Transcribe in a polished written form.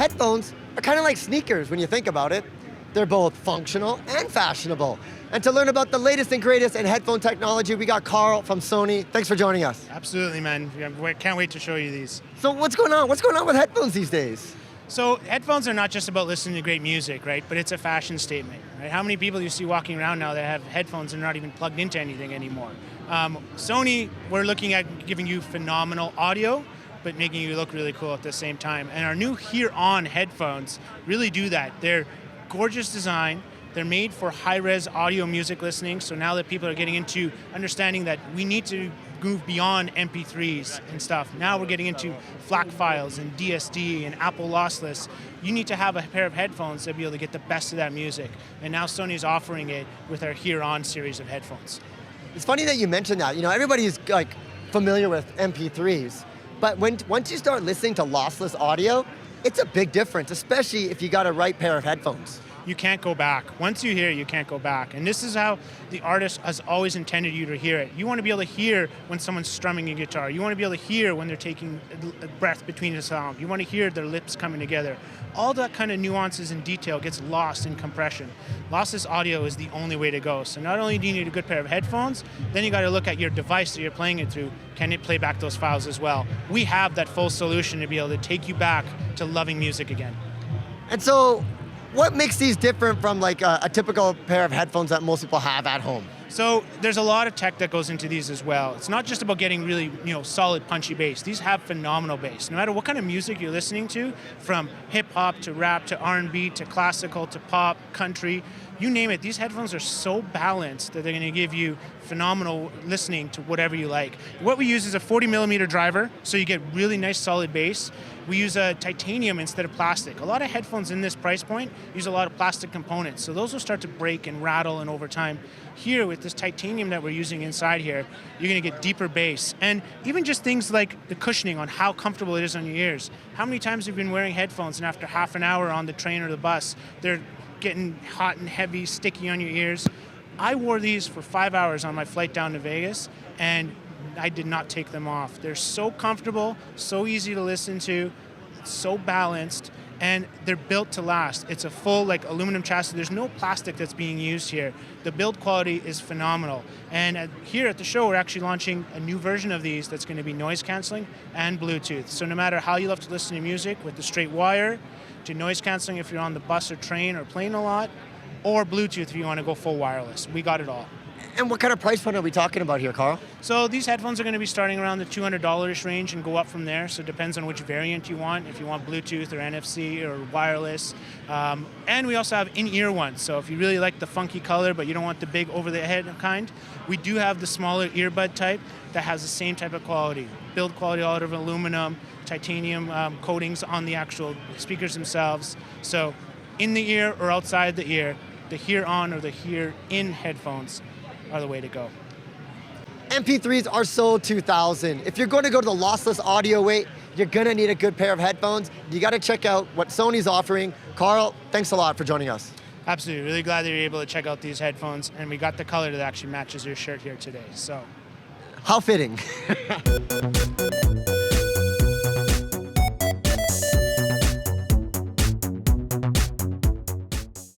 Headphones are kind of like sneakers when you think about it. They're both functional and fashionable. And to learn about the latest and greatest in headphone technology, we got Karol from Sony. Thanks for joining us. Absolutely, man. Can't wait to show you these. So what's going on? What's going on with headphones these days? So headphones are not just about listening to great music, right? But it's a fashion statement, right? How many people you see walking around now that have headphones and are not even plugged into anything anymore? Sony, we're looking at giving you phenomenal audio, but making you look really cool at the same time. And our new H.ear headphones really do that. They're gorgeous design. They're made for high-res audio music listening, so now that people are getting into understanding that we need to move beyond MP3s and stuff, now we're getting into FLAC files and DSD and Apple lossless. You need to have a pair of headphones to be able to get the best of that music. And now Sony's offering it with our H.ear series of headphones. It's funny that you mentioned that. You know, everybody's like familiar with MP3s, but once you start listening to lossless audio, it's a big difference, especially if you got a right pair of headphones. You can't go back. Once you hear it, you can't go back. And this is how the artist has always intended you to hear it. You want to be able to hear when someone's strumming a guitar. You want to be able to hear when they're taking a breath between a song. You want to hear their lips coming together. All that kind of nuances and detail gets lost in compression. Lossless audio is the only way to go. So not only do you need a good pair of headphones, then you got to look at your device that you're playing it through. Can it play back those files as well? We have that full solution to be able to take you back to loving music again. And so, what makes these different from like a typical pair of headphones that most people have at home? So there's a lot of tech that goes into these as well. It's not just about getting really, solid punchy bass. These have phenomenal bass. No matter what kind of music you're listening to, from hip hop to rap to R&B to classical to pop, country, you name it, these headphones are so balanced that they're going to give you phenomenal listening to whatever you like. What we use is a 40mm driver, so you get really nice solid bass. We use a titanium instead of plastic. A lot of headphones in this price point use a lot of plastic components, so those will start to break and rattle, and over time. Here, with this titanium that we're using inside here, you're going to get deeper bass. And even just things like the cushioning on how comfortable it is on your ears. How many times have you been wearing headphones and after half an hour on the train or the bus, they're getting hot and heavy, sticky on your ears? I wore these for 5 hours on my flight down to Vegas, and I did not take them off. They're so comfortable, so easy to listen to, so balanced, and they're built to last. It's a full aluminum chassis. There's no plastic that's being used here. The build quality is phenomenal. And here at the show, we're actually launching a new version of these that's going to be noise canceling and Bluetooth. So no matter how you love to listen to music, with the straight wire, to noise canceling if you're on the bus or train or plane a lot, or Bluetooth if you want to go full wireless. We got it all. And what kind of price point are we talking about here, Karol? So these headphones are going to be starting around the $200 range and go up from there. So it depends on which variant you want, if you want Bluetooth or NFC or wireless. And we also have in-ear ones. So if you really like the funky color, but you don't want the big over-the-head kind, we do have the smaller earbud type that has the same type of quality. Build quality out of aluminum, titanium coatings on the actual speakers themselves. So in the ear or outside the ear, the H.ear or the H.ear headphones are the way to go. MP3s are so 2000. If you're going to go to the lossless audio way, you're going to need a good pair of headphones. You got to check out what Sony's offering. Karol, thanks a lot for joining us. Absolutely. Really glad that you're able to check out these headphones, and we got the color that actually matches your shirt here today. So, how fitting.